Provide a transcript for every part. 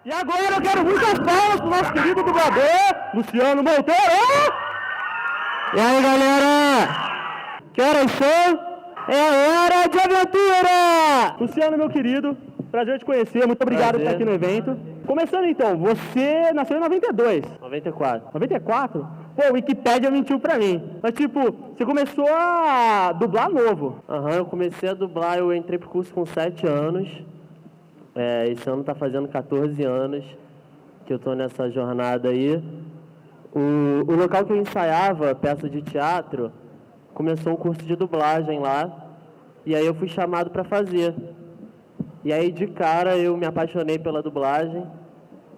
E agora eu quero muitas palmas pro nosso querido dublador, Luciano Monteiro! E aí, galera? Que horas são? É hora de aventura! Luciano, meu querido, prazer te conhecer, muito obrigado por estar aqui no evento. Começando então, você nasceu em 92? 94. 94? Pô, o Wikipédia mentiu pra mim. Mas tipo, você começou a dublar novo. Eu comecei a dublar, eu entrei pro curso com 7 anos. Esse ano tá fazendo 14 anos que eu tô nessa jornada aí. O local que eu ensaiava peça de teatro começou um curso de dublagem lá. E aí eu fui chamado para fazer. E aí de cara eu me apaixonei pela dublagem.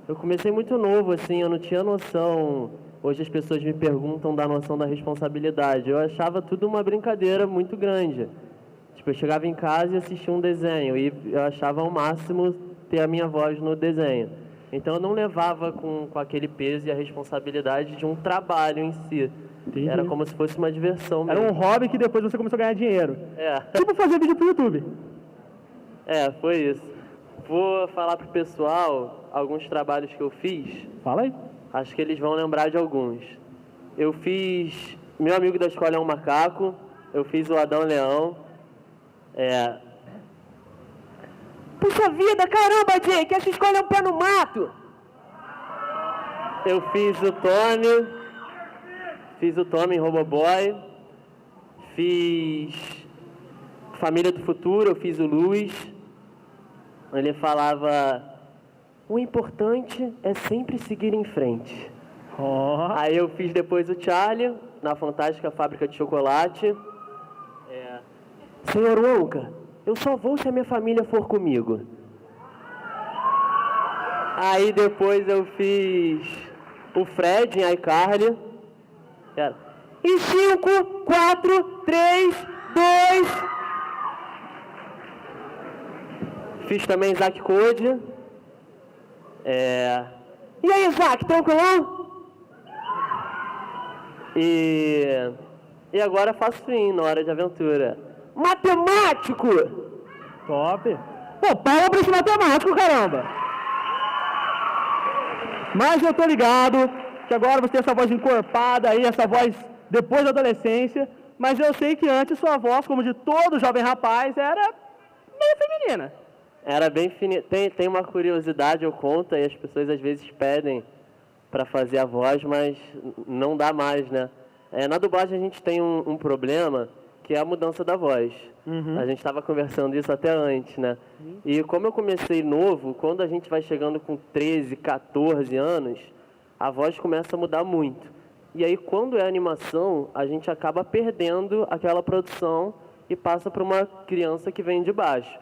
Eu comecei muito novo, assim, eu não tinha noção. Hoje as pessoas me perguntam da noção da responsabilidade. Eu achava tudo uma brincadeira muito grande. Tipo, eu chegava em casa e assistia um desenho e eu achava ao máximo ter a minha voz no desenho. Então eu não levava com aquele peso e a responsabilidade de um trabalho em si. Entendi. Era como se fosse uma diversão mesmo. Era um hobby que depois você começou a ganhar dinheiro. É. Tipo fazer vídeo pro YouTube. Foi isso. Vou falar pro pessoal alguns trabalhos que eu fiz. Fala aí. Acho que eles vão lembrar de alguns. Eu fiz Meu Amigo da Escola é um Macaco. Eu fiz o Adão Leão. Puxa vida, caramba, Jake, essa escola é um pé no mato. Eu fiz o Tommy. Fiz o Tommy em Roboboy. Fiz Família do Futuro, eu fiz o Luiz. Ele falava: o importante é sempre seguir em frente. Aí eu fiz depois o Charlie, na Fantástica Fábrica de Chocolate. Senhor Wonka, eu só vou se a minha família for comigo. Aí depois eu fiz o Fred em iCarly. E 5, 4, 3, 2... Fiz também Zack Code. E aí, Zack, tranquilão? E agora faço fim na Hora de Aventura. Matemático! Top! Pô, palma pra esse matemático, caramba! Mas eu tô ligado que agora você tem essa voz encorpada aí, essa voz depois da adolescência, mas eu sei que antes sua voz, como de todo jovem rapaz, era meio feminina. Era bem fininha. Tem uma curiosidade, eu conto, e as pessoas às vezes pedem para fazer a voz, mas não dá mais, né? Na dublagem a gente tem um problema, que é a mudança da voz. A gente estava conversando isso até antes, né? E como eu comecei novo, quando a gente vai chegando com 13, 14 anos, a voz começa a mudar muito. E aí, quando é animação, a gente acaba perdendo aquela produção e passa para uma criança que vem de baixo.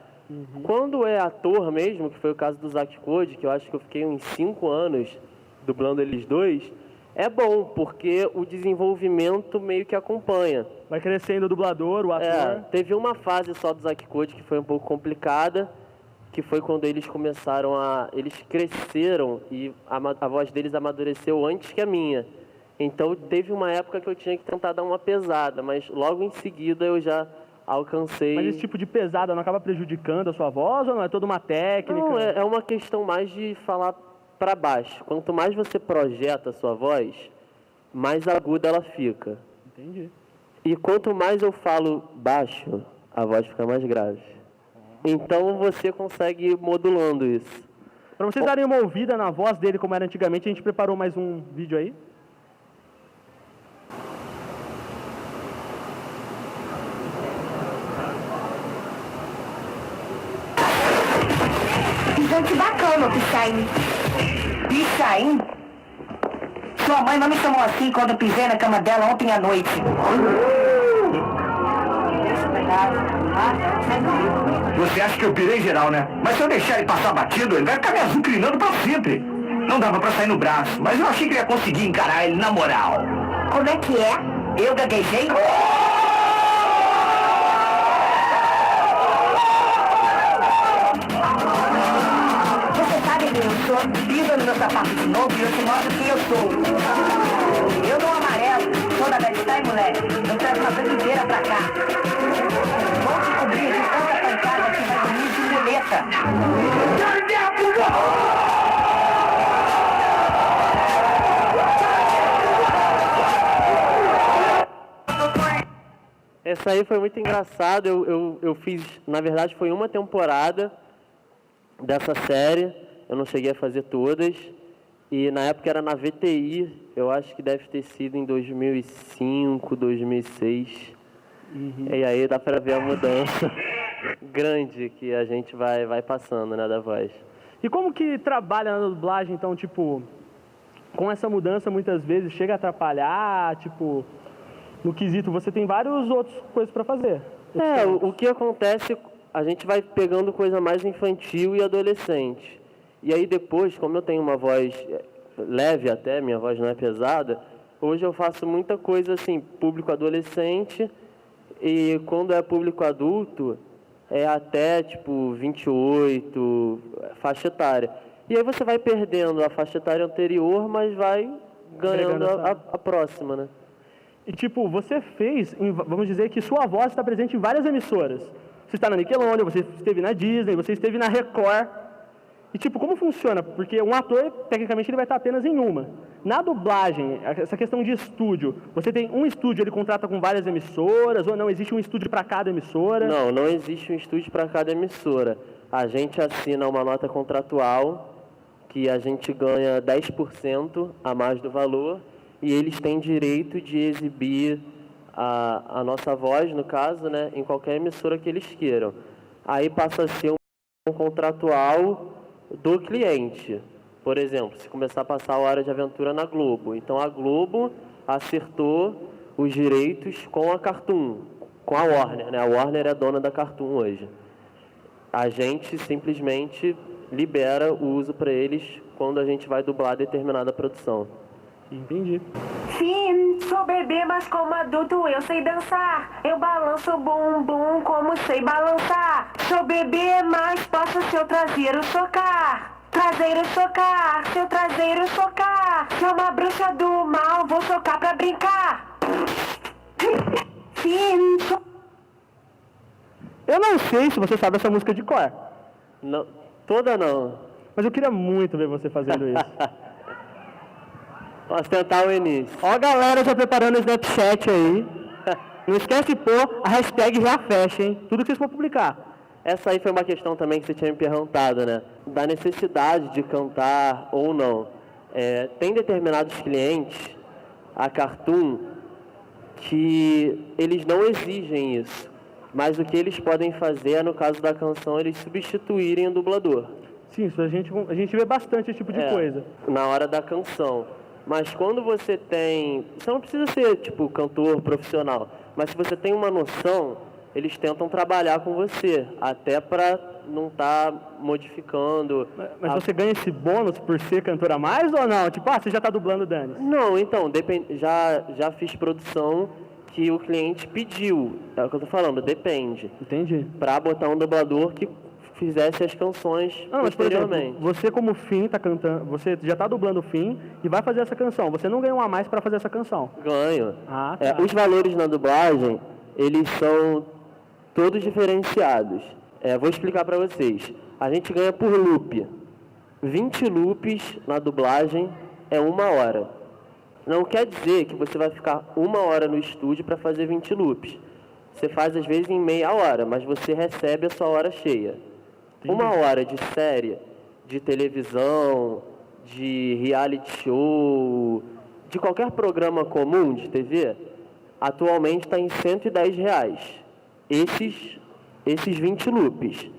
Quando é ator mesmo, que foi o caso do Zack Code, que eu acho que eu fiquei uns 5 anos dublando eles dois, é bom, porque o desenvolvimento meio que acompanha. Vai crescendo o dublador, o ator. Teve uma fase só do Zack Code que foi um pouco complicada, que foi quando eles começaram eles cresceram e a voz deles amadureceu antes que a minha. Então teve uma época que eu tinha que tentar dar uma pesada, mas logo em seguida eu já alcancei... Mas esse tipo de pesada não acaba prejudicando a sua voz ou não? É toda uma técnica? Não, é uma questão mais de falar para baixo. Quanto mais você projeta a sua voz, mais aguda ela fica. Entendi. E quanto mais eu falo baixo, a voz fica mais grave. Então você consegue ir modulando isso. Para vocês darem uma ouvida na voz dele como era antigamente, a gente preparou mais um vídeo aí. Que bacana, Pichain. Pichain? Sua mãe não me chamou assim quando eu pisei na cama dela ontem à noite. Você acha que eu pirei geral, né? Mas se eu deixar ele passar batido, ele vai ficar me azucrinando pra sempre. Não dava pra sair no braço, mas eu achei que ele ia conseguir encarar ele na moral. Como é que é? Eu gaguejei? Eu sou, pisa no meu sapato de novo e eu te mostro quem eu sou. Eu dou um amarelo, toda vez sai, moleque. Eu trago uma brasileira pra cá. Vou te cobrir de tanta pancada que vai dormir de muleta. Essa aí foi muito engraçado. Eu fiz, na verdade, foi uma temporada dessa série. Eu não cheguei a fazer todas. E na época era na VTI. Eu acho que deve ter sido em 2005, 2006. E aí dá pra ver a mudança grande que a gente vai passando, né, da voz. E como que trabalha na dublagem, então, tipo, com essa mudança muitas vezes chega a atrapalhar, tipo, no quesito, você tem várias outras coisas para fazer. O que acontece, a gente vai pegando coisa mais infantil e adolescente. E aí depois, como eu tenho uma voz leve até, minha voz não é pesada, hoje eu faço muita coisa assim, público adolescente, e quando é público adulto, é até tipo 28, faixa etária. E aí você vai perdendo a faixa etária anterior, mas vai ganhando a próxima, né? E tipo, você fez, vamos dizer que sua voz está presente em várias emissoras. Você está na Nickelodeon, você esteve na Disney, você esteve na Record. E tipo, como funciona? Porque um ator, tecnicamente, ele vai estar apenas em uma. Na dublagem, essa questão de estúdio, você tem um estúdio, ele contrata com várias emissoras, ou não, existe um estúdio para cada emissora? Não existe um estúdio para cada emissora. A gente assina uma nota contratual, que a gente ganha 10% a mais do valor, e eles têm direito de exibir a nossa voz, no caso, né, em qualquer emissora que eles queiram. Aí passa a ser um contratual do cliente. Por exemplo, se começar a passar a Hora de Aventura na Globo, então a Globo acertou os direitos com a Cartoon, com a Warner, né? A Warner é dona da Cartoon hoje. A gente simplesmente libera o uso para eles quando a gente vai dublar determinada produção. Entendi. Sim, sou bebê, mas como adulto eu sei dançar. Eu balanço o bumbum como sei balançar. Sou bebê, mas posso seu traseiro socar. Traseiro socar, seu traseiro socar. Sou uma bruxa do mal, vou socar pra brincar. Sim, Eu não sei se você sabe essa música de cor. Não, toda não. Mas eu queria muito ver você fazendo isso. Vamos tentar o início. Ó a galera já preparando o Snapchat aí. Não esquece de pôr a hashtag já fecha, hein? Tudo que vocês for publicar. Essa aí foi uma questão também que você tinha me perguntado, né? Da necessidade de cantar ou não. Tem determinados clientes, a Cartoon, que eles não exigem isso. Mas o que eles podem fazer é, no caso da canção, eles substituírem o dublador. Sim, isso a gente vê bastante esse tipo de coisa. Na hora da canção. Mas quando você tem... Você não precisa ser, tipo, cantor profissional. Mas se você tem uma noção, eles tentam trabalhar com você. Até para não estar modificando... Mas você ganha esse bônus por ser cantor a mais ou não? Tipo, você já está dublando o Dani. Não, então, já fiz produção que o cliente pediu. É o que eu tô falando, depende. Entendi. Para botar um dublador que fizesse as canções posteriormente. Mas, por exemplo, você como Finn tá cantando, você já está dublando o Finn e vai fazer essa canção. Você não ganha um a mais para fazer essa canção? Ganho. Ah, tá. Os valores na dublagem, eles são todos diferenciados. Vou explicar para vocês. A gente ganha por loop. 20 loops na dublagem é 1 hora. Não quer dizer que você vai ficar 1 hora no estúdio para fazer 20 loops. Você faz às vezes em meia hora, mas você recebe a sua hora cheia. 1 hora de série, de televisão, de reality show, de qualquer programa comum de TV, atualmente está em R$110. Esses 20 loops.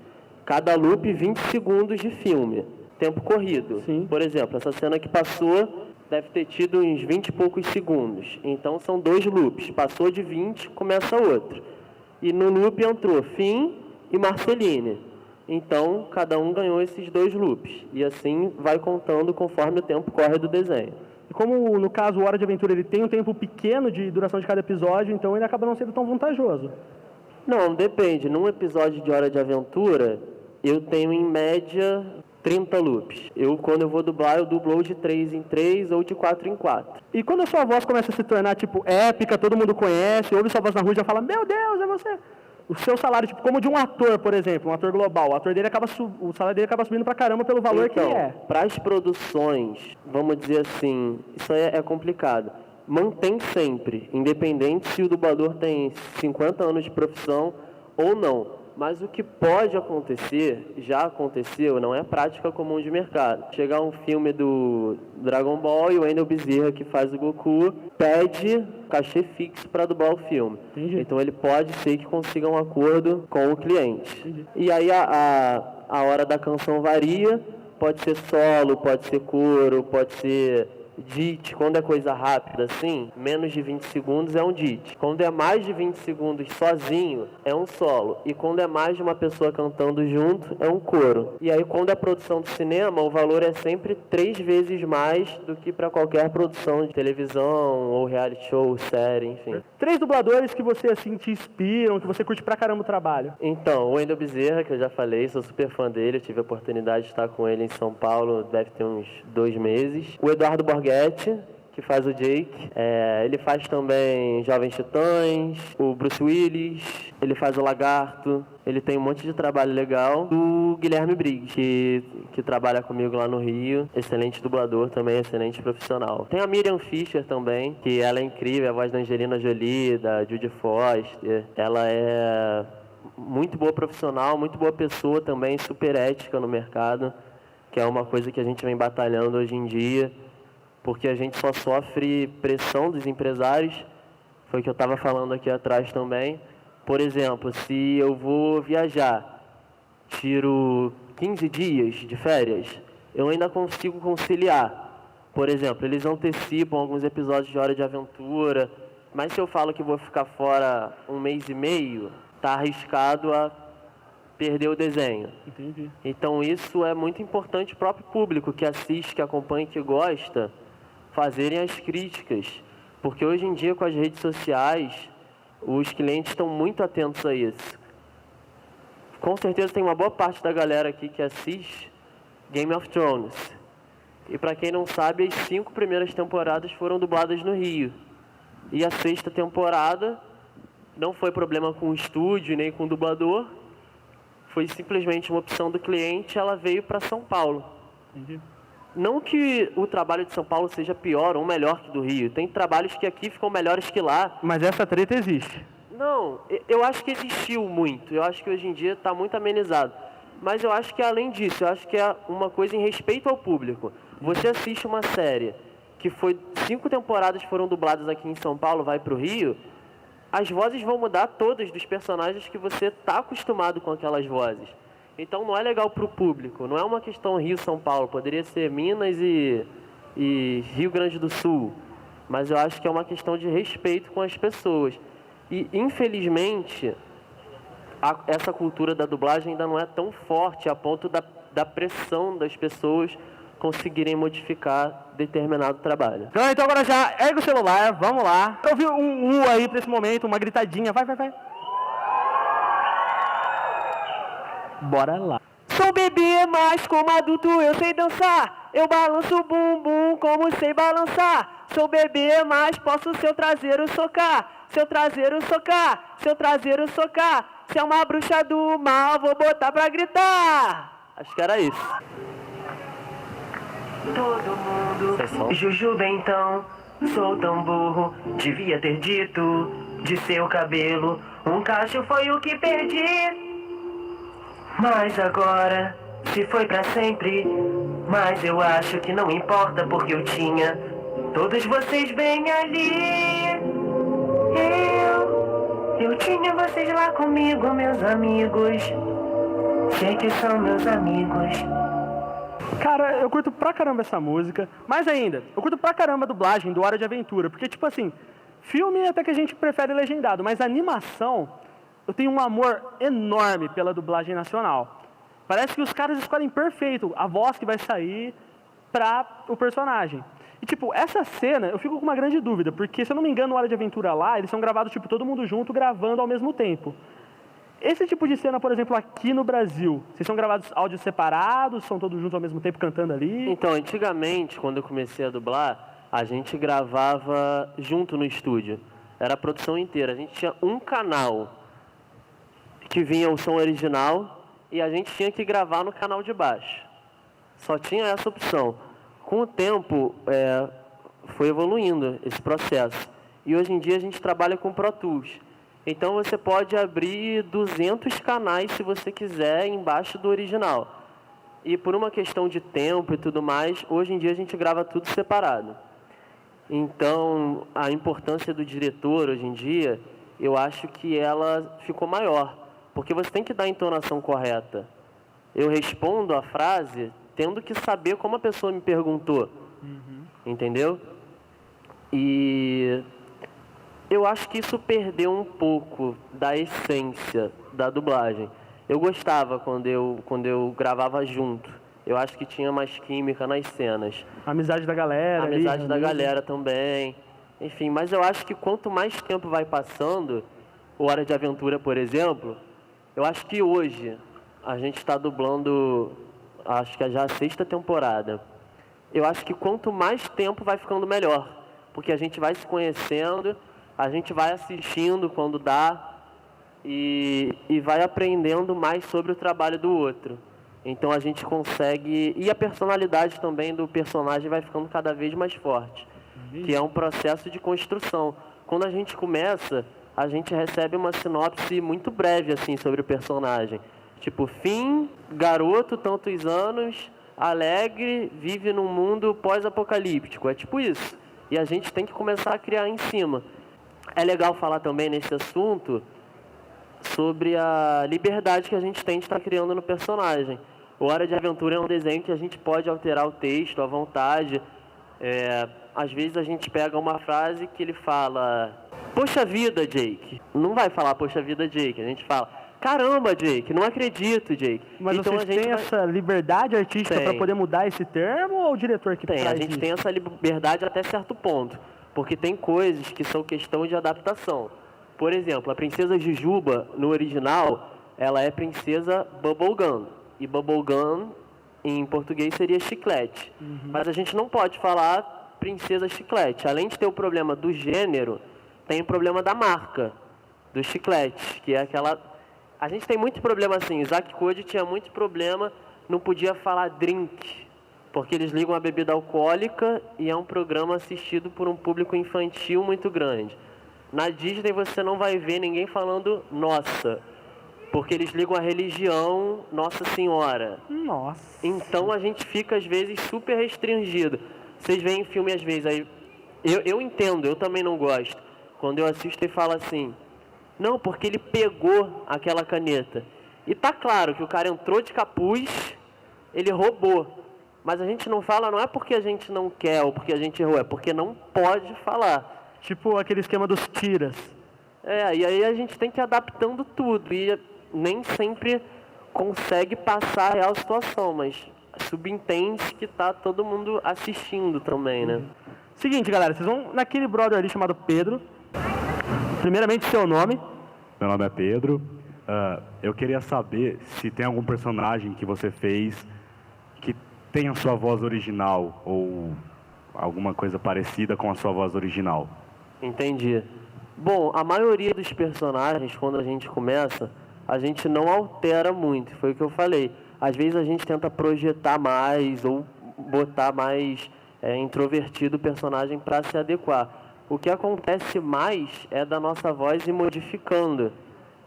Cada loop 20 segundos de filme. Tempo corrido. Sim. Por exemplo, essa cena que passou deve ter tido uns 20 e poucos segundos. Então são 2 loops. Passou de 20, começa outro. E no loop entrou Finn e Marceline. Então, cada um ganhou esses 2 loops. E assim vai contando conforme o tempo corre do desenho. E como, no caso, o Hora de Aventura ele tem um tempo pequeno de duração de cada episódio, então ele acaba não sendo tão vantajoso. Não, depende. Num episódio de Hora de Aventura, eu tenho em média 30 loops. Quando eu vou dublar, eu dublo ou de 3 em 3 ou de 4 em 4. E quando a sua voz começa a se tornar, tipo, épica, todo mundo conhece, ouve sua voz na rua e já fala, meu Deus, é você. o seu salário, tipo, como de um ator, por exemplo, um ator global, o ator dele o salário dele acaba subindo pra caramba pelo valor que ele é. Para as produções, vamos dizer assim, isso aí é complicado. Mantém sempre, independente se o dublador tem 50 anos de profissão ou não. Mas o que pode acontecer, já aconteceu, não é prática comum de mercado. Chegar um filme do Dragon Ball e o Wendell Bezerra, que faz o Goku, pede cachê fixo para dublar o filme. Entendi. Então ele pode ser que consiga um acordo com o cliente. Entendi. E aí a hora da canção varia, pode ser solo, pode ser coro, pode ser dit. Quando é coisa rápida assim, menos de 20 segundos é um dit. Quando é mais de 20 segundos sozinho, é um solo. E quando é mais de uma pessoa cantando junto, é um coro. E aí quando é produção de cinema, o valor é sempre 3 vezes mais do que para qualquer produção de televisão ou reality show, série, enfim. 3 dubladores que você, assim, te inspiram, que você curte pra caramba o trabalho. Então, o Wendell Bezerra, que eu já falei, sou super fã dele, eu tive a oportunidade de estar com ele em São Paulo, deve ter uns 2 meses. O Eduardo Borghetti, que faz o Jake, ele faz também Jovens Titãs, o Bruce Willis, ele faz o Lagarto, ele tem um monte de trabalho legal. O Guilherme Briggs, que trabalha comigo lá no Rio, excelente dublador também, excelente profissional. Tem a Miriam Fischer também, que ela é incrível, a voz da Angelina Jolie, da Judy Foster, ela é muito boa profissional, muito boa pessoa também, super ética no mercado, que é uma coisa que a gente vem batalhando hoje em dia, porque a gente só sofre pressão dos empresários, foi o que eu estava falando aqui atrás também. Por exemplo, se eu vou viajar, tiro 15 dias de férias, eu ainda consigo conciliar. Por exemplo, eles antecipam alguns episódios de Hora de Aventura, mas se eu falo que vou ficar fora 1 mês e meio, está arriscado a perder o desenho. Entendi. Então isso é muito importante para o próprio público que assiste, que acompanha, que gosta, fazerem as críticas, porque hoje em dia com as redes sociais os clientes estão muito atentos a isso. Com certeza tem uma boa parte da galera aqui que assiste Game of Thrones, e para quem não sabe, as 5 primeiras temporadas foram dubladas no Rio, e a 6ª temporada não foi problema com o estúdio nem com o dublador, foi simplesmente uma opção do cliente, ela veio para São Paulo. Entendi. Não que o trabalho de São Paulo seja pior ou melhor que do Rio. Tem trabalhos que aqui ficam melhores que lá. Mas essa treta existe. Não, eu acho que existiu muito. Eu acho que hoje em dia está muito amenizado. Mas eu acho que além disso, eu acho que é uma coisa em respeito ao público. Você assiste uma série que foi 5 temporadas foram dubladas aqui em São Paulo, vai para o Rio, as vozes vão mudar todas dos personagens que você está acostumado com aquelas vozes. Então não é legal para o público, não é uma questão Rio-São Paulo, poderia ser Minas e Rio Grande do Sul, mas eu acho que é uma questão de respeito com as pessoas. E infelizmente, essa cultura da dublagem ainda não é tão forte a ponto da pressão das pessoas conseguirem modificar determinado trabalho. Então agora já ergue o celular, vamos lá. Eu vi um aí pra esse momento, uma gritadinha, vai. Bora lá. Sou bebê, mas como adulto eu sei dançar. Eu balanço o bumbum como sei balançar. Sou bebê, mas posso seu traseiro socar. Seu traseiro socar, seu traseiro socar. Se é uma bruxa do mal, vou botar pra gritar. Acho que era isso. Todo mundo, Jujuba então, sou tão burro, devia ter dito, de seu cabelo, um cacho foi o que perdi. Mas agora, se foi pra sempre, mas eu acho que não importa porque eu tinha todos vocês bem ali. Eu tinha vocês lá comigo, meus amigos, sei que são meus amigos. Cara, eu curto pra caramba essa música. Mais ainda, eu curto pra caramba a dublagem do Hora de Aventura. Porque, tipo assim, filme até que a gente prefere legendado, mas animação, eu tenho um amor enorme pela dublagem nacional. Parece que os caras escolhem perfeito a voz que vai sair pra o personagem. E, tipo, essa cena, eu fico com uma grande dúvida, porque, se eu não me engano, no Hora de Aventura lá, eles são gravados, tipo, todo mundo junto, gravando ao mesmo tempo. Esse tipo de cena, por exemplo, aqui no Brasil, vocês são gravados áudios separados, são todos juntos ao mesmo tempo cantando ali? Então, antigamente, quando eu comecei a dublar, a gente gravava junto no estúdio. Era a produção inteira. A gente tinha um canal que vinha o som original e a gente tinha que gravar no canal de baixo. Só tinha essa opção. Com o tempo, foi evoluindo esse processo. E hoje em dia a gente trabalha com Pro Tools. Então você pode abrir 200 canais, se você quiser, embaixo do original. E por uma questão de tempo e tudo mais, hoje em dia a gente grava tudo separado. Então, a importância do diretor hoje em dia, eu acho que ela ficou maior. Porque você tem que dar a entonação correta. Eu respondo a frase tendo que saber como a pessoa me perguntou. Entendeu? E eu acho que isso perdeu um pouco da essência da dublagem. Eu gostava quando eu gravava junto. Eu acho que tinha mais química nas cenas. A amizade da galera. A amizade da ali. galera também. Enfim, mas eu acho que quanto mais tempo vai passando, o Hora de Aventura, por exemplo, eu acho que hoje a gente está dublando, acho que é já a 6ª temporada. Eu acho que quanto mais tempo vai ficando melhor. Porque a gente vai se conhecendo, a gente vai assistindo quando dá e vai aprendendo mais sobre o trabalho do outro. Então a gente consegue... E a personalidade também do personagem vai ficando cada vez mais forte. Que é um processo de construção. Quando a gente começa, a gente recebe uma sinopse muito breve assim, sobre o personagem. Tipo, Finn, garoto, tantos anos, alegre, vive num mundo pós-apocalíptico. É tipo isso. E a gente tem que começar a criar em cima. É legal falar também nesse assunto sobre a liberdade que a gente tem de estar criando no personagem. O Hora de Aventura é um desenho que a gente pode alterar o texto à vontade. Às vezes a gente pega uma frase que ele fala: poxa vida, Jake. Não vai falar poxa vida, Jake. A gente fala: caramba, Jake, não acredito, Jake. Mas então, vocês têm essa liberdade artística para poder mudar esse termo ou o diretor que tem? traz A gente isso? tem essa liberdade até certo ponto. Porque tem coisas que são questão de adaptação. Por exemplo, a princesa Jujuba, no original, ela é princesa Bubblegum. E Bubblegum, em português, seria chiclete. Mas a gente não pode falar princesa chiclete. Além de ter o problema do gênero, tem o problema da marca, do chiclete, que é aquela... A gente tem muito problema assim. Isaac Code tinha muito problema, não podia falar drink, porque eles ligam a bebida alcoólica e é um programa assistido por um público infantil muito grande. Na Disney você não vai ver ninguém falando nossa, porque eles ligam a religião Nossa Senhora. Nossa. Então a gente fica às vezes super restringido. Vocês veem filme às vezes aí, eu entendo, eu também não gosto. Quando eu assisto e falo assim, não, porque ele pegou aquela caneta. E tá claro que o cara entrou de capuz, ele roubou. Mas a gente não fala, não é porque a gente não quer ou porque a gente errou, é porque não pode falar. Tipo aquele esquema dos tiras. E aí a gente tem que ir adaptando tudo. E nem sempre consegue passar a real situação, mas subentende que tá todo mundo assistindo também, né? Seguinte, galera, vocês vão naquele brother ali chamado Pedro. Primeiramente, seu nome. Meu nome é Pedro. Eu queria saber se tem algum personagem que você fez que tem a sua voz original ou alguma coisa parecida com a sua voz original. Entendi. Bom, a maioria dos personagens, quando a gente começa, a gente não altera muito, foi o que eu falei. Às vezes a gente tenta projetar mais ou botar mais introvertido o personagem para se adequar. O que acontece mais é da nossa voz ir modificando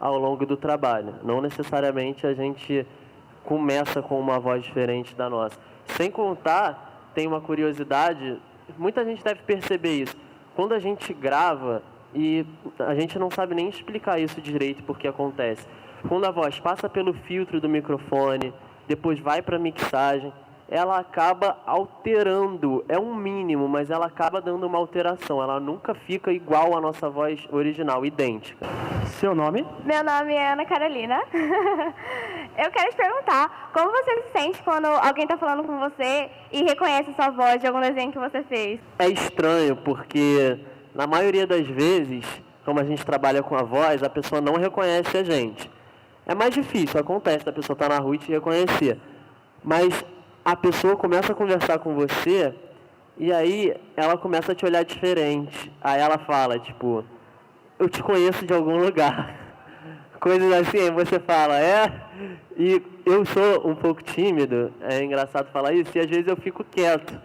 ao longo do trabalho. Não necessariamente a gente começa com uma voz diferente da nossa. Sem contar, tem uma curiosidade, muita gente deve perceber isso. Quando a gente grava, e a gente não sabe nem explicar isso direito porque acontece. Quando a voz passa pelo filtro do microfone, depois vai para a mixagem, ela acaba alterando, é um mínimo, mas ela acaba dando uma alteração. Ela nunca fica igual à nossa voz original, idêntica. Seu nome? Meu nome é Ana Carolina. Eu quero te perguntar, como você se sente quando alguém está falando com você e reconhece a sua voz de algum desenho que você fez? É estranho, porque na maioria das vezes, como a gente trabalha com a voz, a pessoa não reconhece a gente. É mais difícil, acontece da pessoa estar na rua e te reconhecer. Mas a pessoa começa a conversar com você e aí ela começa a te olhar diferente. Aí ela fala, tipo, eu te conheço de algum lugar. Coisas assim, aí você fala, e eu sou um pouco tímido, é engraçado falar isso, e às vezes eu fico quieto.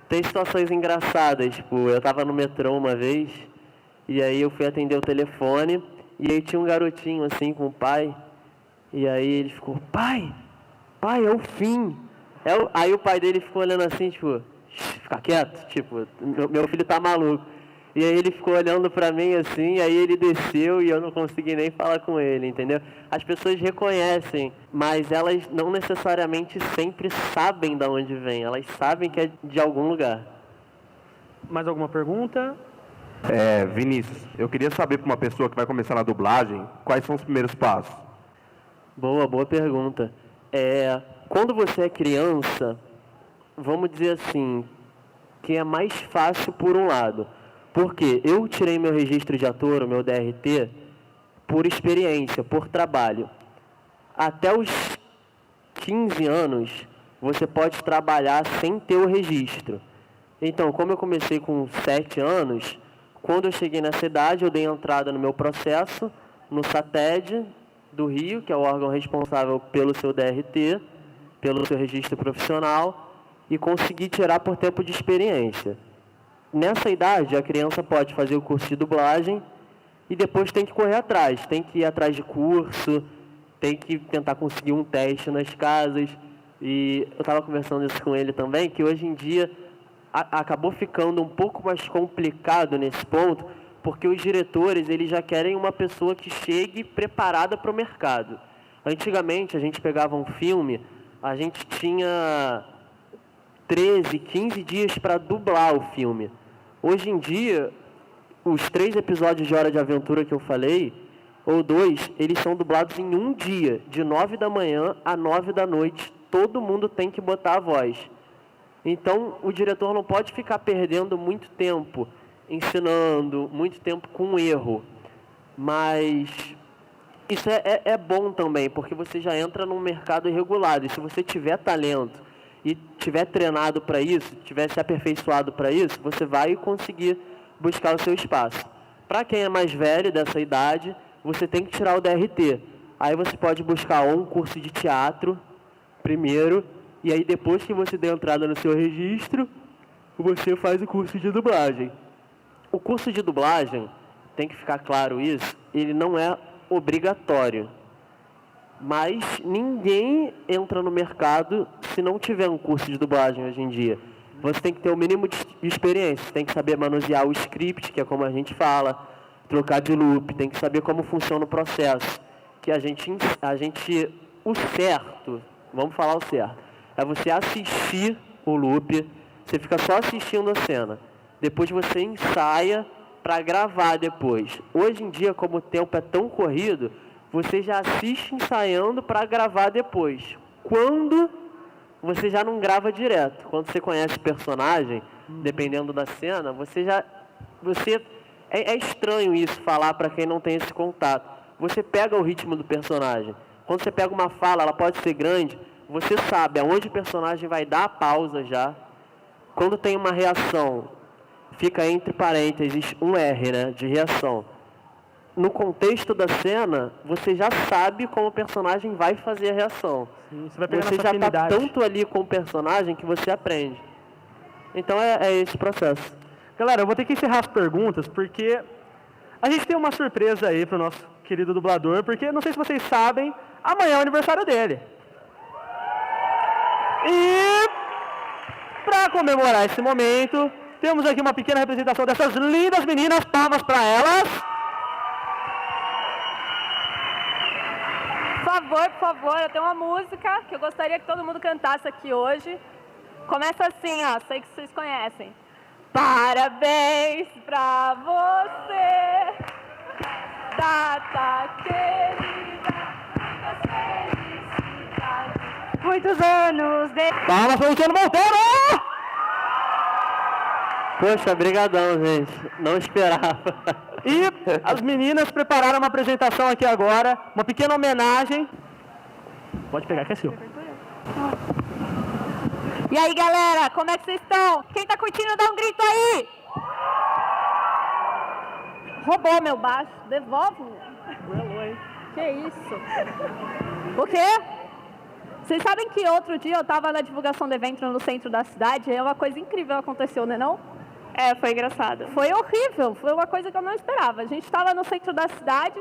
Tem situações engraçadas, tipo, eu tava no metrô uma vez, e aí eu fui atender o telefone, e aí tinha um garotinho assim com o pai, e aí ele ficou, pai, é o fim. Aí o pai dele ficou olhando assim, tipo, fica quieto, tipo, meu filho tá maluco. E aí ele ficou olhando pra mim assim, aí ele desceu e eu não consegui nem falar com ele, entendeu? As pessoas reconhecem, mas elas não necessariamente sempre sabem de onde vem, elas sabem que é de algum lugar. Mais alguma pergunta? Vinícius, eu queria saber para uma pessoa que vai começar na dublagem, quais são os primeiros passos? Boa pergunta. Quando você é criança, vamos dizer assim, que é mais fácil por um lado. Porque eu tirei meu registro de ator, o meu DRT, por experiência, por trabalho. Até os 15 anos, você pode trabalhar sem ter o registro. Então, como eu comecei com 7 anos, quando eu cheguei nessa idade, eu dei entrada no meu processo, no SATED do Rio, que é o órgão responsável pelo seu DRT, pelo seu registro profissional, e consegui tirar por tempo de experiência. Nessa idade, a criança pode fazer o curso de dublagem e depois tem que correr atrás. Tem que ir atrás de curso, tem que tentar conseguir um teste nas casas. E eu estava conversando isso com ele também, que hoje em dia acabou ficando um pouco mais complicado nesse ponto, porque os diretores eles já querem uma pessoa que chegue preparada para o mercado. Antigamente, a gente pegava um filme, a gente tinha 13, 15 dias para dublar o filme. Hoje em dia, os 3 episódios de Hora de Aventura que eu falei, ou 2, eles são dublados em um dia, de 9 da manhã a 9 da noite. Todo mundo tem que botar a voz. Então, o diretor não pode ficar perdendo muito tempo ensinando, muito tempo com erro. Mas isso é bom também, porque você já entra num mercado regulado. E se você tiver talento e tiver treinado para isso, tiver se aperfeiçoado para isso, você vai conseguir buscar o seu espaço. Para quem é mais velho, dessa idade, você tem que tirar o DRT. Aí você pode buscar um curso de teatro primeiro, e aí depois que você der entrada no seu registro, você faz o curso de dublagem. O curso de dublagem, tem que ficar claro isso, ele não é obrigatório. Mas ninguém entra no mercado se não tiver um curso de dublagem hoje em dia. Você tem que ter o mínimo de experiência, tem que saber manusear o script, que é como a gente fala, trocar de loop, tem que saber como funciona o processo. Que o certo, vamos falar o certo, é você assistir o loop, você fica só assistindo a cena. Depois você ensaia para gravar depois. Hoje em dia, como o tempo é tão corrido, você já assiste ensaiando para gravar depois. Quando você já não grava direto. Quando você conhece o personagem, dependendo da cena, é estranho isso falar para quem não tem esse contato. Você pega o ritmo do personagem. Quando você pega uma fala, ela pode ser grande, você sabe aonde o personagem vai dar a pausa já. Quando tem uma reação, fica entre parênteses um R, né, de reação. No contexto da cena, você já sabe como o personagem vai fazer a reação. Sim, você já está tanto ali com o personagem que você aprende. Então é esse processo. Galera, eu vou ter que encerrar as perguntas, porque a gente tem uma surpresa aí para o nosso querido dublador, porque não sei se vocês sabem, amanhã é o aniversário dele. E para comemorar esse momento, temos aqui uma pequena representação dessas lindas meninas, palmas para elas. Por favor, eu tenho uma música que eu gostaria que todo mundo cantasse aqui hoje. Começa assim, ó, sei que vocês conhecem. Parabéns pra você, data querida, muitas felicidades, muitos anos de... Palmas para o Luciano Monteiro! Poxa, brigadão, gente. Não esperava. E as meninas prepararam uma apresentação aqui agora, uma pequena homenagem. Pode pegar, que é seu. E aí, galera, como é que vocês estão? Quem tá curtindo, dá um grito aí! Roubou meu baixo, devolve. Que isso? O quê? Vocês sabem que outro dia eu estava na divulgação do evento no centro da cidade e uma coisa incrível aconteceu, não é não? É, foi engraçado. Foi horrível, foi uma coisa que eu não esperava. A gente estava no centro da cidade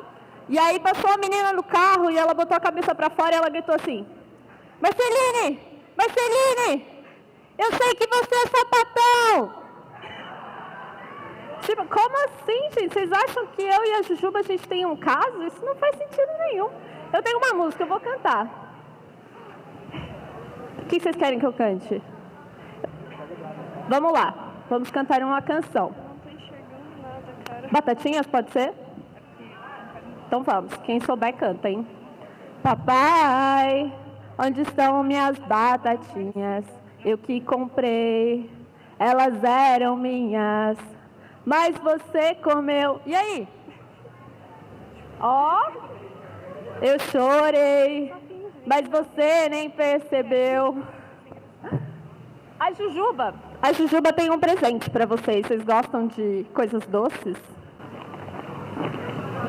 e aí passou a menina no carro e ela botou a cabeça para fora e ela gritou assim: Marceline! Marceline! Eu sei que você é sapatão! Tipo, como assim, gente? Vocês acham que eu e a Jujuba, a gente tem um caso? Isso não faz sentido nenhum. Eu tenho uma música, eu vou cantar. O que vocês querem que eu cante? Vamos lá, vamos cantar uma canção. Não tô enxergando nada, cara. Batatinhas, pode ser? Então vamos, quem souber canta, hein? Papai, onde estão minhas batatinhas? Eu que comprei, elas eram minhas, mas você comeu. E aí? Ó, eu chorei, mas você nem percebeu. A Jujuba tem um presente pra vocês. Vocês gostam de coisas doces?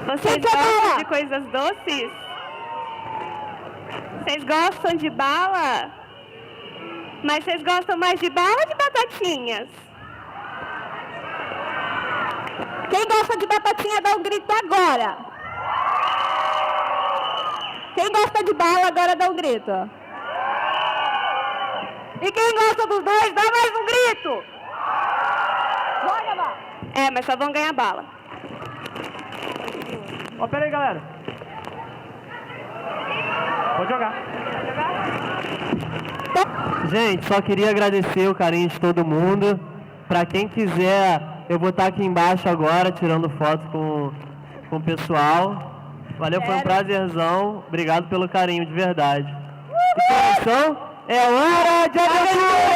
Vocês gostam de coisas doces? Vocês gostam de bala? Mas vocês gostam mais de bala ou de batatinhas? Quem gosta de batatinha dá um grito agora. Quem gosta de bala agora dá um grito. E quem gosta dos dois dá mais um grito. Joga, bala. É, mas só vão ganhar bala. Ó, pera aí, galera. Pode jogar. Gente, só queria agradecer o carinho de todo mundo. Pra quem quiser, eu vou estar aqui embaixo agora, tirando foto com o pessoal. Valeu, foi um prazerzão. Obrigado pelo carinho, de verdade. E coração, é hora de aventura!